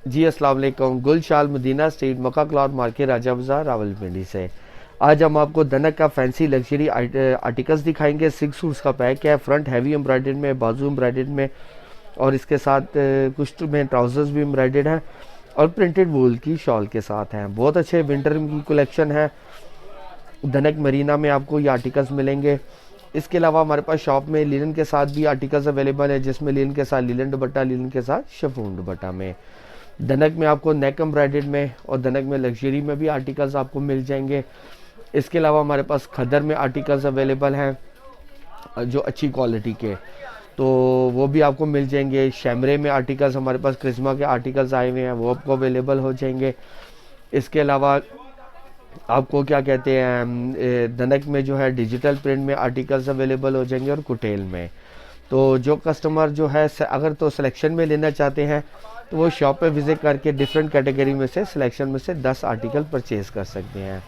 जी अस्सलाम वालेकुम। गुलशाल Medina street, मक्का cloth market, राजा बाजार, रावलपिंडी से आज हम आपको दनक का फैंसी लग्जरी आर्टिकल्स दिखाएंगे। 6 सूट्स का पैक है। फ्रंट हैवी एम्ब्रॉयडर्ड में, बाजू एम्ब्रॉयडर्ड में और इसके साथ कुछ में ट्राउजर्स भी एम्ब्रॉयडर्ड हैं और प्रिंटेड वूल की शॉल के साथ हैं। बहुत अच्छे विंटर की कलेक्शन है। दनक मरीना में आपको ये आर्टिकल्स मिलेंगे। इसके अलावा हमारे पास शॉप में लिनन के साथ भी आर्टिकल्स अवेलेबल है, जिसमें लिनन के साथ लिनन दुपट्टा, लिनन के साथ शिफॉन दुपट्टा में। दनक में आपको नेक एम्ब्रॉयडर्ड में और दनक में लग्जरी में भी आर्टिकल्स आपको मिल जाएंगे। इसके अलावा हमारे पास खदर में आर्टिकल्स अवेलेबल हैं जो अच्छी क्वालिटी के, तो वो भी आपको मिल जाएंगे। शैमरे में आर्टिकल्स हमारे पास क्रिस्मा के आर्टिकल्स आए हुए हैं, वो आपको अवेलेबल हो जाएंगे। इसके अलावा आपको क्या कहते हैं, दनक में जो है डिजिटल प्रिंट में आर्टिकल्स अवेलेबल हो जाएंगे और कुटेल में। तो जो कस्टमर जो है अगर तो सिलेक्शन में लेना चाहते हैं तो वो शॉप पे विज़िट करके डिफरेंट कैटेगरी में से सिलेक्शन में से 10 आर्टिकल परचेज़ कर सकते हैं।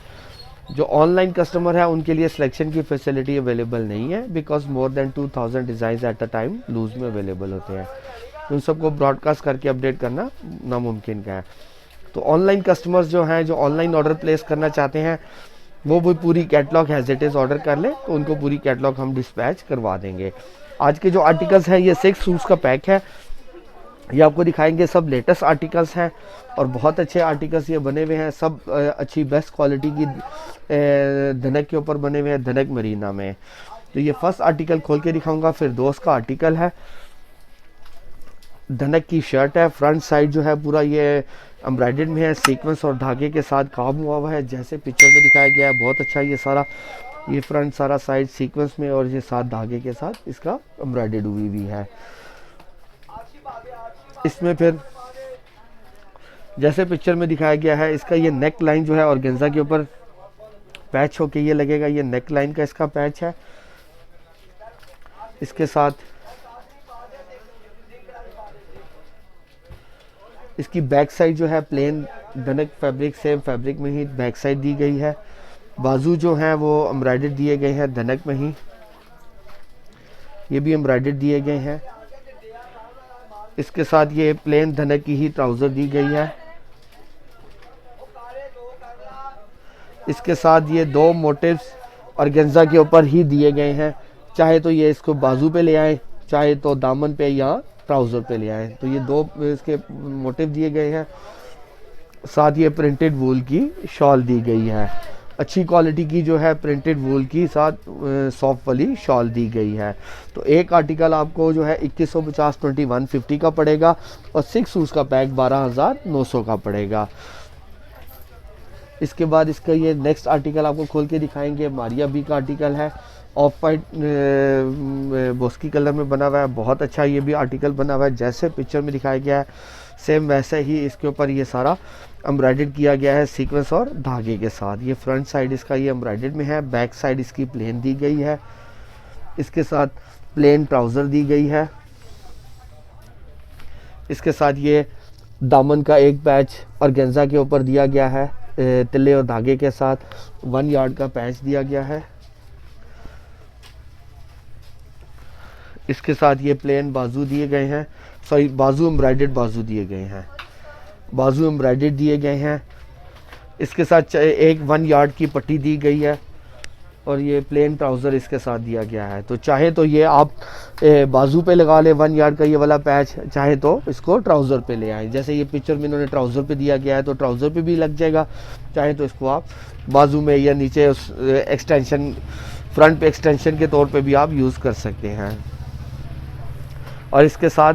जो ऑनलाइन कस्टमर है उनके लिए सिलेक्शन की फैसिलिटी अवेलेबल नहीं है, because more than 2000 design at a time loose में अवेलेबल होते हैं, तो उन सबको ब्रॉडकास्ट करके अपडेट करना नामुमकिन का है। तो ऑनलाइन कस्टमर्स जो हैं, जो ऑनलाइन ऑर्डर प्लेस करना चाहते हैं, वो भी पूरी catalogue as it is order कर लें तो उनको पूरी कैटलॉग हम डिस्पैच करवा देंगे। आज के जो आर्टिकल्स हैं ये 6 सूट्स का पैक है। ये आपको दिखाएंगे, सब लेटेस्ट आर्टिकल्स हैं और बहुत अच्छे आर्टिकल्स ये बने हुए हैं। सब अच्छी बेस्ट क्वालिटी की धनक के ऊपर बने हुए हैं, धनक मरीना में। तो ये फर्स्ट आर्टिकल खोल के दिखाऊंगा, फिर दोस्त का आर्टिकल है। धनक की शर्ट है, फ्रंट साइड जो है पूरा ये एम्ब्रॉयडर्ड में है, सीक्वेंस और धागे के साथ काम हुआ हुआ है जैसे पिक्चर में दिखाया गया है। बहुत अच्छा ये सारा, ये फ्रंट सारा साइड सीक्वेंस में और ये साथ धागे के साथ इसका एम्ब्रॉयडर्ड हुई भी है। इसमें फिर जैसे पिक्चर में दिखाया गया है, इसका ये नेक लाइन जो है ऑर्गेन्जा के ऊपर पैच होके ये लगेगा, ये नेक लाइन का इसका पैच है। इसके साथ इसकी बैक साइड जो है प्लेन धनक फैब्रिक, सेम फैब्रिक में ही बैक साइड दी गई है। बाजू जो हैं वो एम्ब्रॉयडर्ड दिए गए हैं धनक में ही, ये भी एम्ब्रॉयडर्ड दिए गए हैं। इसके साथ ये प्लेन धनक की ही ट्राउज़र दी गई है। इसके साथ ये 2 मोटिव्स ऑर्गेन्जा के ऊपर ही दिए गए हैं, चाहे तो ये इसको बाजू पे ले आए, चाहे तो दामन पे या ट्राउज़र पे ले आए। तो ये 2 इसके मोटिव दिए गए हैं। साथ ये प्रिंटेड वूल की शॉल दी गई है, अच्छी क्वालिटी की जो है प्रिंटेड वूल की साथ सॉफ्ट वाली शॉल दी गई है। तो एक आर्टिकल आपको जो है 2150 2150 का पड़ेगा और 6 सूट्स का पैक 12900 का पड़ेगा। इसके बाद इसका ये नेक्स्ट आर्टिकल आपको खोल के दिखाएंगे। मारिया बी का आर्टिकल है, ऑफ वाइट बोस्की कलर में बना हुआ है। बहुत अच्छा ये भी आर्टिकल बना हुआ है, जैसे पिक्चर में दिखाया गया है सेम वैसे ही इसके ऊपर ये सारा एम्ब्रॉयडर्ड किया गया है सीक्वेंस और धागे के साथ। ये फ्रंट साइड इसका ये एम्ब्रॉयडर्ड में है, बैक साइड इसकी प्लेन दी गई है। इसके साथ प्लेन ट्राउज़र दी गई है। इसके साथ ये दामन का एक पैच ऑर्गेन्जा के ऊपर दिया गया है, तिल्ले और धागे के साथ 1 यार्ड का पैच दिया गया है। इसके साथ ये प्लेन बाजू दिए गए हैं, सॉरी बाजू एम्ब्रॉयडर्ड बाजू दिए गए हैं, बाजू एम्ब्रॉयडर्ड दिए गए हैं। इसके साथ एक 1 यार्ड की पट्टी दी गई है और ये प्लेन ट्राउज़र इसके साथ दिया गया है। तो चाहे तो ये आप बाजू पे लगा ले 1 यार्ड का ये वाला पैच, चाहे तो इसको ट्राउज़र पे ले आए। जैसे ये पिक्चर में इन्होंने ट्राउज़र पे दिया गया है तो ट्राउज़र पे भी लग जाएगा, चाहे तो इसको आप बाजू में या नीचे एक्सटेंशन, फ्रंट पे एक्सटेंशन के तौर पे भी आप यूज़ कर सकते हैं। और इसके साथ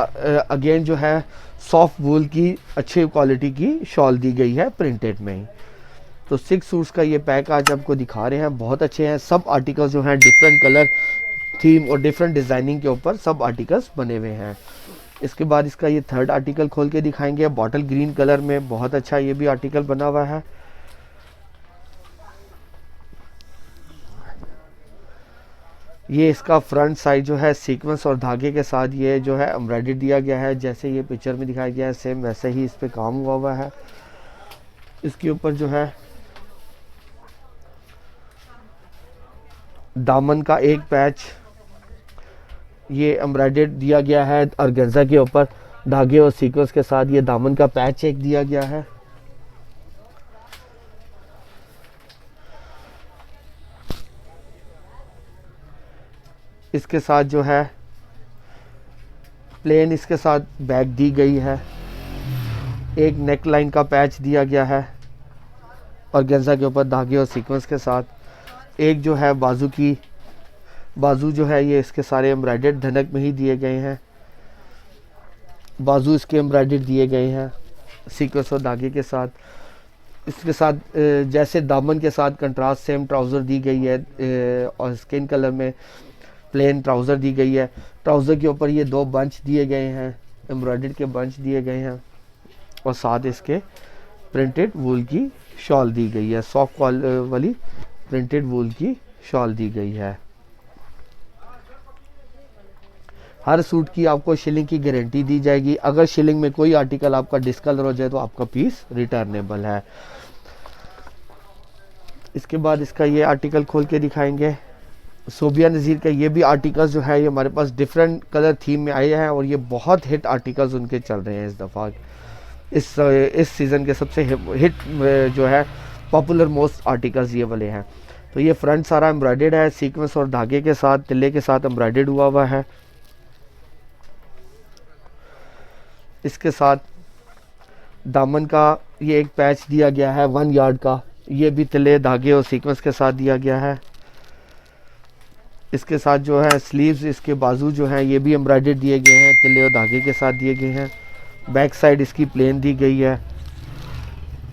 अगेन जो है सॉफ्ट वूल की अच्छी क्वालिटी की शॉल दी गई है प्रिंटेड में ही। तो 6 सूट्स का ये पैक आज आपको दिखा रहे हैं, बहुत अच्छे हैं। सब आर्टिकल्स जो हैं डिफरेंट कलर थीम और डिफरेंट डिज़ाइनिंग के ऊपर सब आर्टिकल्स बने हुए हैं। इसके बाद इसका ये थर्ड आर्टिकल खोल के दिखाएंगे, बॉटल ग्रीन कलर में बहुत अच्छा ये भी आर्टिकल बना हुआ है। ये इसका फ्रंट साइड जो है सीक्वेंस और धागे के साथ ये जो है एम्ब्रॉयडरी दिया गया है, जैसे ये पिक्चर में दिखाया गया है सेम वैसे ही इस पे काम हुआ हुआ है। इसके ऊपर जो है दामन का एक पैच ये एम्ब्रॉयडर्ड दिया गया है ऑर्गेन्जा के ऊपर, धागे और सीक्वेंस के साथ ये दामन का पैच एक दिया गया है। इसके साथ जो है प्लेन इसके साथ बैक दी गई है। एक नेक लाइन का पैच दिया गया है और गेंजा के ऊपर धागे और सीक्वेंस के साथ। एक जो है बाजू जो है ये इसके सारे एम्ब्रॉयडर्ड धनक में ही दिए गए हैं। बाजू इसके एम्ब्रॉयडर्ड दिए गए हैं सीक्वेंस और धागे के साथ। इसके साथ जैसे दामन के साथ कंट्रास्ट सेम ट्राउज़र दी गई है और स्किन कलर में प्लेन ट्राउज़र दी गई है। ट्राउज़र के ऊपर ये 2 बंच दिए गए हैं, एम्ब्रॉयडर्ड के बंच दिए गए हैं और साथ इसके प्रिंटेड वूल की शॉल दी गई है। सॉफ्ट वाली प्रिंटेड वूल की शॉल दी गई है। हर सूट की आपको शिलिंग की गारंटी दी जाएगी। अगर शिलिंग में कोई आर्टिकल आपका डिस्कलर हो जाए तो आपका पीस रिटर्नेबल है। इसके बाद इसका ये आर्टिकल खोल के दिखाएंगे। सोबिया नज़ीर का ये भी आर्टिकल्स जो है ये हमारे पास डिफरेंट कलर थीम में आए हैं और ये बहुत हिट आर्टिकल्स उनके चल रहे हैं इस दफ़ा। इस सीज़न के सबसे हिट जो है पॉपुलर मोस्ट आर्टिकल्स ये वाले हैं। तो ये फ्रंट सारा एम्ब्रॉयडर्ड है, सीक्वेंस और धागे के साथ, तिल्ले के साथ एम्ब्रॉयडर्ड हुआ है। इसके साथ दामन का ये एक पैच दिया गया है 1 यार्ड का, ये भी तिल्ले धागे और सीक्वेंस के साथ दिया गया है। इसके साथ जो है स्लीव्स, इसके बाजू जो हैं ये भी एम्ब्रॉयडर्ड दिए गए हैं, तिल्ले और धागे के साथ दिए गए हैं। बैक साइड इसकी प्लेन दी गई है।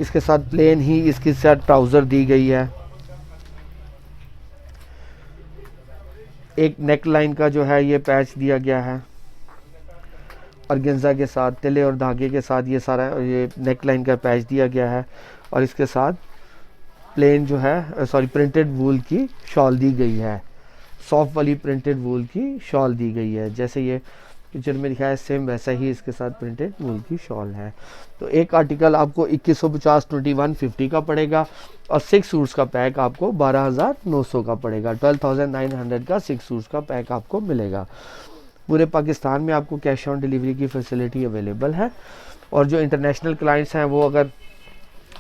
इसके साथ प्लेन ही इसके साथ ट्राउज़र दी गई है। एक नेक लाइन का जो है ये पैच दिया गया है और गेंजा के साथ तिले और धागे के साथ ये सारा ये नेक लाइन का पैच दिया गया है और इसके साथ प्लेन जो है प्रिंटेड वूल की शॉल दी गई है। सॉफ्ट वाली प्रिंटेड वूल की शॉल दी गई है, जैसे ये पिक्चर में दिखाया है सेम वैसा ही इसके साथ प्रिंटेड वूल की शॉल है। तो एक आर्टिकल आपको 2150 2150 का पड़ेगा और 6 सूट्स का पैक आपको 12,900 का पड़ेगा। 12,900 का 6 सूट्स का पैक आपको मिलेगा। पूरे पाकिस्तान में आपको कैश ऑन डिलीवरी की फैसिलिटी अवेलेबल है और जो इंटरनेशनल क्लाइंट्स हैं वो अगर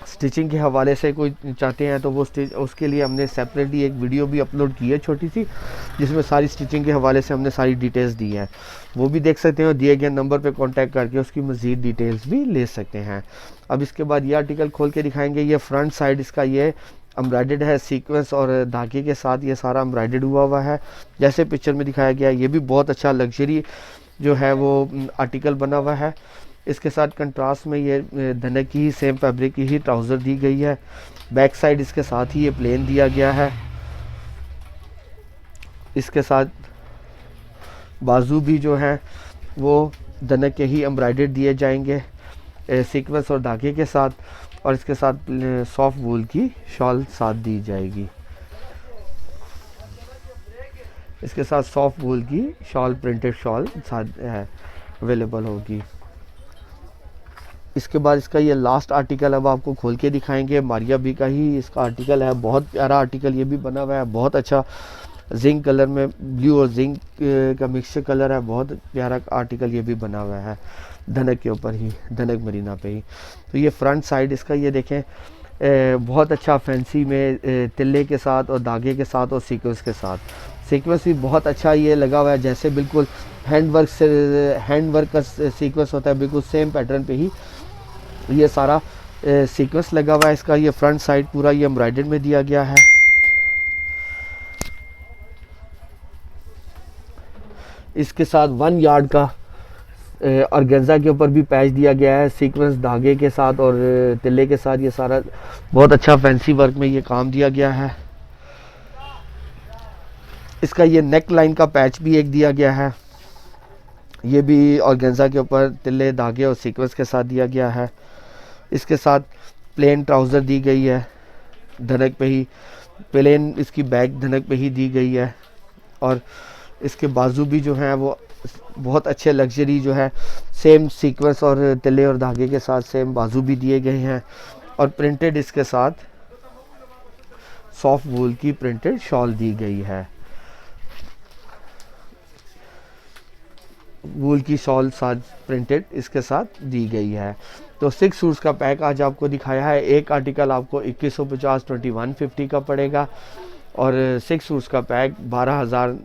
स्टिचिंग के हवाले से कोई चाहते हैं तो वो उसके लिए हमने सेपरेटली एक वीडियो भी अपलोड की है छोटी सी, जिसमें सारी स्टिचिंग के हवाले से हमने सारी डिटेल्स दी हैं, वो भी देख सकते हैं और दिए गए नंबर पे कांटेक्ट करके उसकी मज़ीद डिटेल्स भी ले सकते हैं। अब इसके बाद ये आर्टिकल खोल के दिखाएंगे। ये फ्रंट साइड इसका ये एम्ब्रॉयडर्ड है, सीक्वेंस और धागे के साथ ये सारा एम्ब्रॉयडर्ड हुआ है जैसे पिक्चर में दिखाया गया। ये भी बहुत अच्छा लग्जरी जो है वो आर्टिकल बना हुआ है। इसके साथ कंट्रास्ट में ये धनक की ही सेम फैब्रिक की ही ट्राउज़र दी गई है। बैक साइड इसके साथ ही ये प्लेन दिया गया है। इसके साथ बाजू भी जो है वो धनक के ही एम्ब्रॉयडर्ड दिए जाएंगे सीक्वेंस और धागे के साथ और इसके साथ सॉफ्ट वूल की शॉल साथ दी जाएगी। इसके साथ सॉफ्ट वूल की शॉल, प्रिंटेड शॉल साथ है अवेलेबल होगी। इसके बाद इसका ये लास्ट आर्टिकल अब आपको खोल के दिखाएंगे। मारिया बी का ही इसका आर्टिकल है, बहुत प्यारा आर्टिकल ये भी बना हुआ है, बहुत अच्छा जिंक कलर में, ब्लू और जिंक का मिक्सचर कलर है, बहुत प्यारा आर्टिकल ये भी बना हुआ है धनक के ऊपर ही, धनक मरीना पे ही। तो ये फ्रंट साइड इसका ये देखें बहुत अच्छा फैंसी में तिल्ले के साथ और धागे के साथ और सीक्वेंस के साथ। सीक्वेंस भी बहुत अच्छा ये लगा हुआ है, जैसे बिल्कुल हैंड वर्क का सीक्वेंस होता है, बिल्कुल सेम पैटर्न पे ही ये सारा सीक्वेंस लगा हुआ है। इसका ये फ्रंट साइड पूरा ये एम्ब्रॉयडर्ड में दिया गया है। इसके साथ 1 यार्ड का ऑर्गेन्जा के ऊपर भी पैच दिया गया है, सीक्वेंस धागे के साथ और तिल्ले के साथ। ये सारा बहुत अच्छा फैंसी वर्क में ये काम दिया गया है। इसका ये नेक लाइन का पैच भी एक दिया गया है, ये भी ऑर्गेन्जा के ऊपर तिल्ले धागे और सीक्वेंस के साथ दिया गया है। इसके साथ प्लेन ट्राउज़र दी गई है, धनक पे ही प्लेन इसकी बैक धनक पे ही दी गई है और इसके बाजू भी जो हैं वो बहुत अच्छे लग्जरी जो है सेम सीक्वेंस और तिल्ले और धागे के साथ सेम बाजू भी दिए गए हैं और प्रिंटेड इसके साथ सॉफ्ट वूल की प्रिंटेड शॉल दी गई है। वूल की शॉल साथ प्रिंटेड इसके साथ दी गई है। तो 6 सूट्स का पैक आज आपको दिखाया है। एक आर्टिकल आपको 2150 2150 का पड़ेगा और 6 सूट्स का पैक 12,000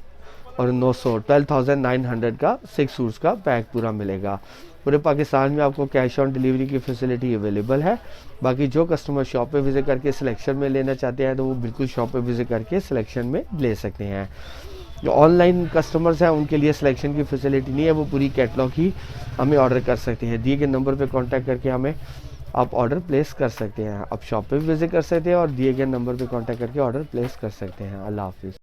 और 900 12,900 का 6 सूट्स का पैक पूरा मिलेगा। पूरे पाकिस्तान में आपको कैश ऑन डिलीवरी की फैसिलिटी अवेलेबल है। बाकी जो कस्टमर शॉप पे विज़िट करके सिलेक्शन में लेना चाहते हैं तो वो बिल्कुल शॉप पे विज़िट करके सिलेक्शन में ले सकते हैं। जो ऑनलाइन कस्टमर्स हैं उनके लिए सिलेक्शन की फैसिलिटी नहीं है, वो पूरी कैटलॉग ही हमें ऑर्डर कर सकते हैं। दिए गए नंबर पे कांटेक्ट करके हमें आप ऑर्डर प्लेस कर सकते हैं। आप शॉप पे भी विज़िट कर सकते हैं और दिए गए नंबर पे कांटेक्ट करके ऑर्डर प्लेस कर सकते हैं। अल्लाह हाफिज़।